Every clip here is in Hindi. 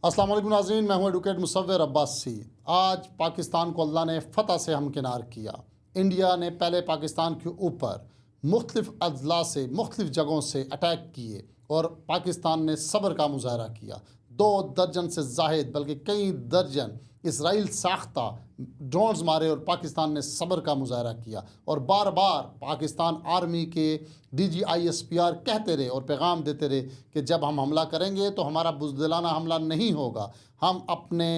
अस्सलाम वालेकुम नाज़रीन, मैं हूं एडवोकेट मुसव्विर अब्बासी। आज पाकिस्तान को अल्लाह ने फ़तह से हमकिनार किया। इंडिया ने पहले पाकिस्तान के ऊपर मुख्तलिफ़ अजला से मुख्तलिफ़ जगहों से अटैक किए और पाकिस्तान ने सब्र का मुजाहरा किया। 2 दर्जन से ज़ाहिद बल्कि कई दर्जन इसराइल साख्ता ड्रोन्स मारे और पाकिस्तान ने सब्र का मुजाहरा किया। और बार बार पाकिस्तान आर्मी के DGISPR कहते रहे और पैगाम देते रहे कि जब हम हमला करेंगे तो हमारा बुज़दिलाना हमला नहीं होगा, हम अपने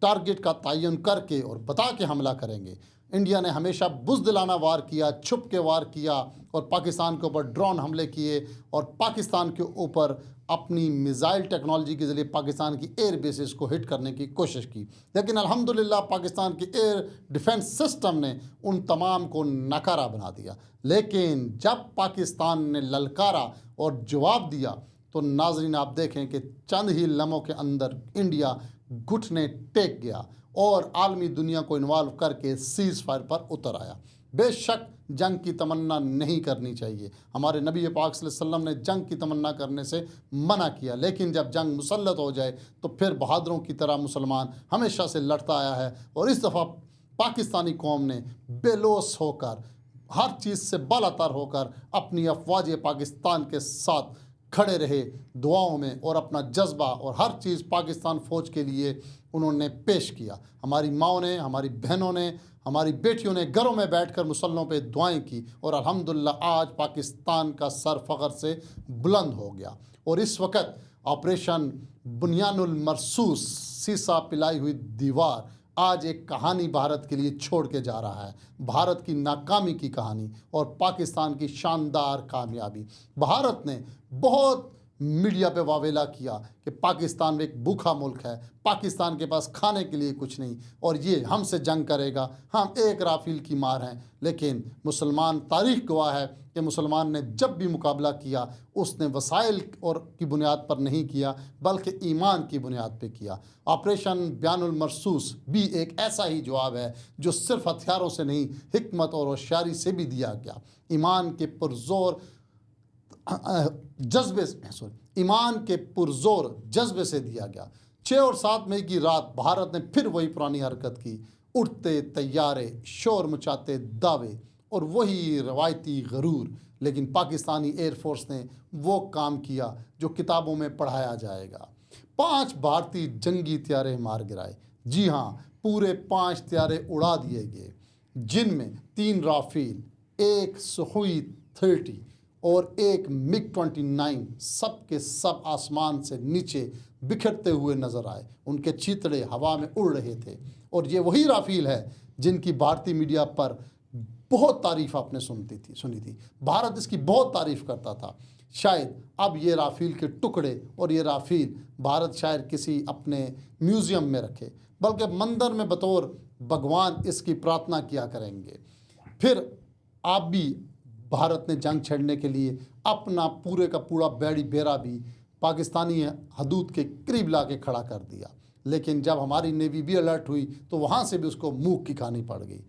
टारगेट का तयन करके और बता के हमला करेंगे। इंडिया ने हमेशा बुज़दिलाना वार किया, छुप के वार किया और पाकिस्तान के ऊपर ड्रोन हमले किए और पाकिस्तान के ऊपर अपनी मिसाइल टेक्नोलॉजी के ज़रिए पाकिस्तान की एयर बेसिस को हिट करने की कोशिश की। लेकिन अल्हम्दुलिल्लाह पाकिस्तान की एयर डिफेंस सिस्टम ने उन तमाम को नकारा बना दिया। लेकिन जब पाकिस्तान ने ललकारा और जवाब दिया तो नाज़रीन आप देखें कि चंद ही लम्हों के अंदर इंडिया घुटने टेक गया और आलमी दुनिया को इन्वॉल्व करके सीज़ फायर पर उतर आया। बेशक जंग की तमन्ना नहीं करनी चाहिए, हमारे नबी पाक सल्लल्लाहु अलैहि वसल्लम ने जंग की तमन्ना करने से मना किया, लेकिन जब जंग मुसल्लत हो जाए तो फिर बहादुरों की तरह मुसलमान हमेशा से लड़ता आया है। और इस दफ़ा पाकिस्तानी कौम ने बेलोस होकर हर चीज़ से बालातर होकर अपनी अफवाज पाकिस्तान के साथ खड़े रहे दुआओं में और अपना जज्बा और हर चीज़ पाकिस्तान फ़ौज के लिए उन्होंने पेश किया। हमारी माओं ने, हमारी बहनों ने, हमारी बेटियों ने घरों में बैठकर मुसल्लों पे दुआएं की और अल्हम्दुलिल्लाह आज पाकिस्तान का सर फ़ख्र से बुलंद हो गया। और इस वक्त ऑपरेशन बुनियानुल मरसूस, सीसा पिलाई हुई दीवार, आज एक कहानी भारत के लिए छोड़ के जा रहा है, भारत की नाकामी की कहानी और पाकिस्तान की शानदार कामयाबी। भारत ने बहुत मीडिया पे वावेला किया कि पाकिस्तान एक भूखा मुल्क है, पाकिस्तान के पास खाने के लिए कुछ नहीं और ये हमसे जंग करेगा, हम एक राफेल की मार हैं। लेकिन मुसलमान तारीख़ गवाह है कि मुसलमान ने जब भी मुकाबला किया उसने वसाइल और की बुनियाद पर नहीं किया बल्कि ईमान की बुनियाद पे किया। ऑपरेशन बयानुल मरसूस भी एक ऐसा ही जवाब है जो सिर्फ हथियारों से नहीं, हिकमत और होशियारी से भी दिया गया। ईमान के पुरजोर जज्बे से दिया गया। 6 और 7 मई की रात भारत ने फिर वही पुरानी हरकत की, उड़ते तैयारे, शोर मचाते दावे और वही रवायती गरूर। लेकिन पाकिस्तानी एयरफोर्स ने वो काम किया जो किताबों में पढ़ाया जाएगा। 5 भारतीय जंगी त्यारे मार गिराए। जी हाँ, पूरे 5 त्यारे उड़ा दिए गए, जिनमें 3 राफेल, 1 सुखोई 30 और 1 MiG-29 सब के सब आसमान से नीचे बिखरते हुए नजर आए। उनके चीतड़े हवा में उड़ रहे थे और ये वही राफेल है जिनकी भारतीय मीडिया पर बहुत तारीफ आपने सुनी थी। भारत इसकी बहुत तारीफ करता था। शायद अब ये राफेल के टुकड़े और ये राफेल भारत शायद किसी अपने म्यूज़ियम में रखे, बल्कि मंदिर में बतौर भगवान इसकी प्रार्थना किया करेंगे। फिर आप भी भारत ने जंग छेड़ने के लिए अपना पूरे का पूरा बैड़ी बेरा भी पाकिस्तानी हदूद के करीब ला के खड़ा कर दिया। लेकिन जब हमारी नेवी भी अलर्ट हुई तो वहाँ से भी उसको मुँह की खानी पड़ गई।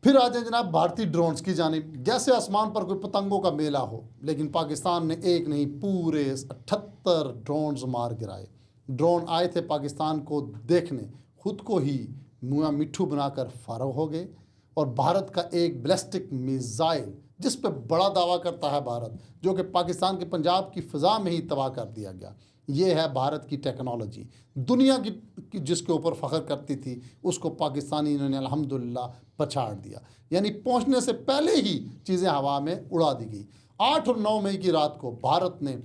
फिर आ जाए जनाब भारतीय ड्रोन्स की जानिब। जैसे आसमान पर कोई पतंगों का मेला हो, लेकिन पाकिस्तान ने एक नहीं पूरे 78 ड्रोन्स मार गिराए। ड्रोन आए थे पाकिस्तान को देखने, खुद को ही मुँह मिट्ठू बनाकर फारग हो गए। और भारत का एक बैलिस्टिक मिसाइल जिस पर बड़ा दावा करता है भारत, जो कि पाकिस्तान के पंजाब की फ़िज़ा में ही तबाह कर दिया गया। ये है भारत की टेक्नोलॉजी। दुनिया की जिसके ऊपर फ़ख्र करती थी उसको पाकिस्तानी ने अल्हम्दुलिल्लाह पछाड़ दिया, यानी पहुंचने से पहले ही चीज़ें हवा में उड़ा दी गई। 8 और 9 मई की रात को भारत ने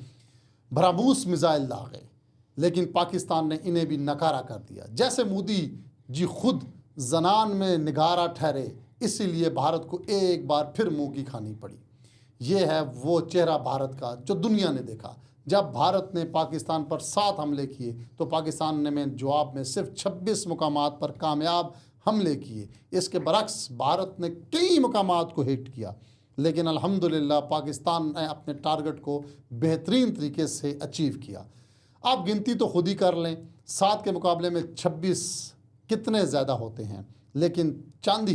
ब्रह्मोस मिसाइल दागे, लेकिन पाकिस्तान ने इन्हें भी नकारा कर दिया। जैसे मोदी जी खुद जनान में निगारा ठहरे, इसीलिए भारत को एक बार फिर मुंह की खानी पड़ी। ये है वो चेहरा भारत का जो दुनिया ने देखा। जब भारत ने पाकिस्तान पर 7 हमले किए तो पाकिस्तान ने जवाब में सिर्फ 26 मुकामात पर कामयाब हमले किए। इसके बरक्स भारत ने कई मुकामात को हिट किया, लेकिन अल्हम्दुलिल्लाह पाकिस्तान ने अपने टारगेट को बेहतरीन तरीके से अचीव किया। आप गिनती तो खुद ही कर लें, 7 के मुकाबले में 26 कितने ज़्यादा होते हैं। लेकिन चंद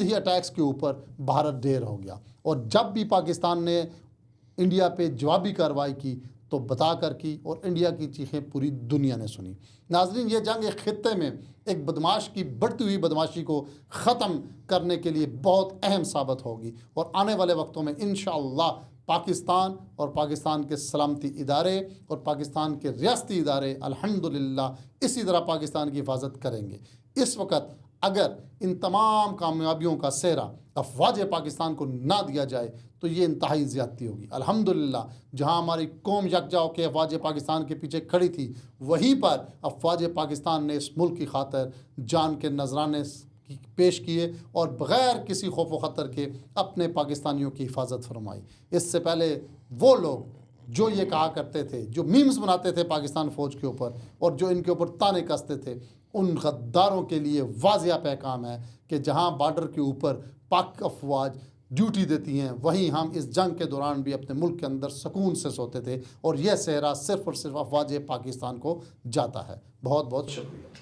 ही अटैक्स के ऊपर भारत ढेर हो गया। और जब भी पाकिस्तान ने इंडिया पे जवाबी कार्रवाई की तो बता कर की, और इंडिया की चीखें पूरी दुनिया ने सुनी। नाजरीन, ये जंग एक खित्ते में एक बदमाश की बढ़ती हुई बदमाशी को ख़त्म करने के लिए बहुत अहम साबित होगी, और आने वाले वक्तों में इंशाअल्लाह पाकिस्तान और पाकिस्तान के सलामती इदारे और पाकिस्तान के रियासती इदारे अल्हम्दुलिल्लाह इसी तरह पाकिस्तान की हिफाजत करेंगे। इस वक्त अगर इन तमाम कामयाबियों का सेहरा अफवाज पाकिस्तान को ना दिया जाए तो ये इंतहाई ज़्यादती होगी। अल्हम्दुलिल्लाह जहाँ हमारी कौम यकजा होकर अफवाज पाकिस्तान के पीछे खड़ी थी, वहीं पर अफवाज पाकिस्तान ने इस मुल्क की खातिर जान के नजराने पेश किए और बग़ैर किसी खौफ व ख़तर के अपने पाकिस्तानियों की हिफाजत फरमाई। इससे पहले वो लोग जो ये कहा करते थे, जो मीम्स बनाते थे पाकिस्तान फ़ौज के ऊपर और जो इनके ऊपर ताने कसते थे, उन गद्दारों के लिए वाज़िया पैगाम है कि जहां बॉर्डर के ऊपर पाक अफवाज ड्यूटी देती हैं, वहीं हम इस जंग के दौरान भी अपने मुल्क के अंदर सुकून से सोते थे, और यह सेहरा सिर्फ़ और सिर्फ अफवाज पाकिस्तान को जाता है। बहुत बहुत शुक्रिया।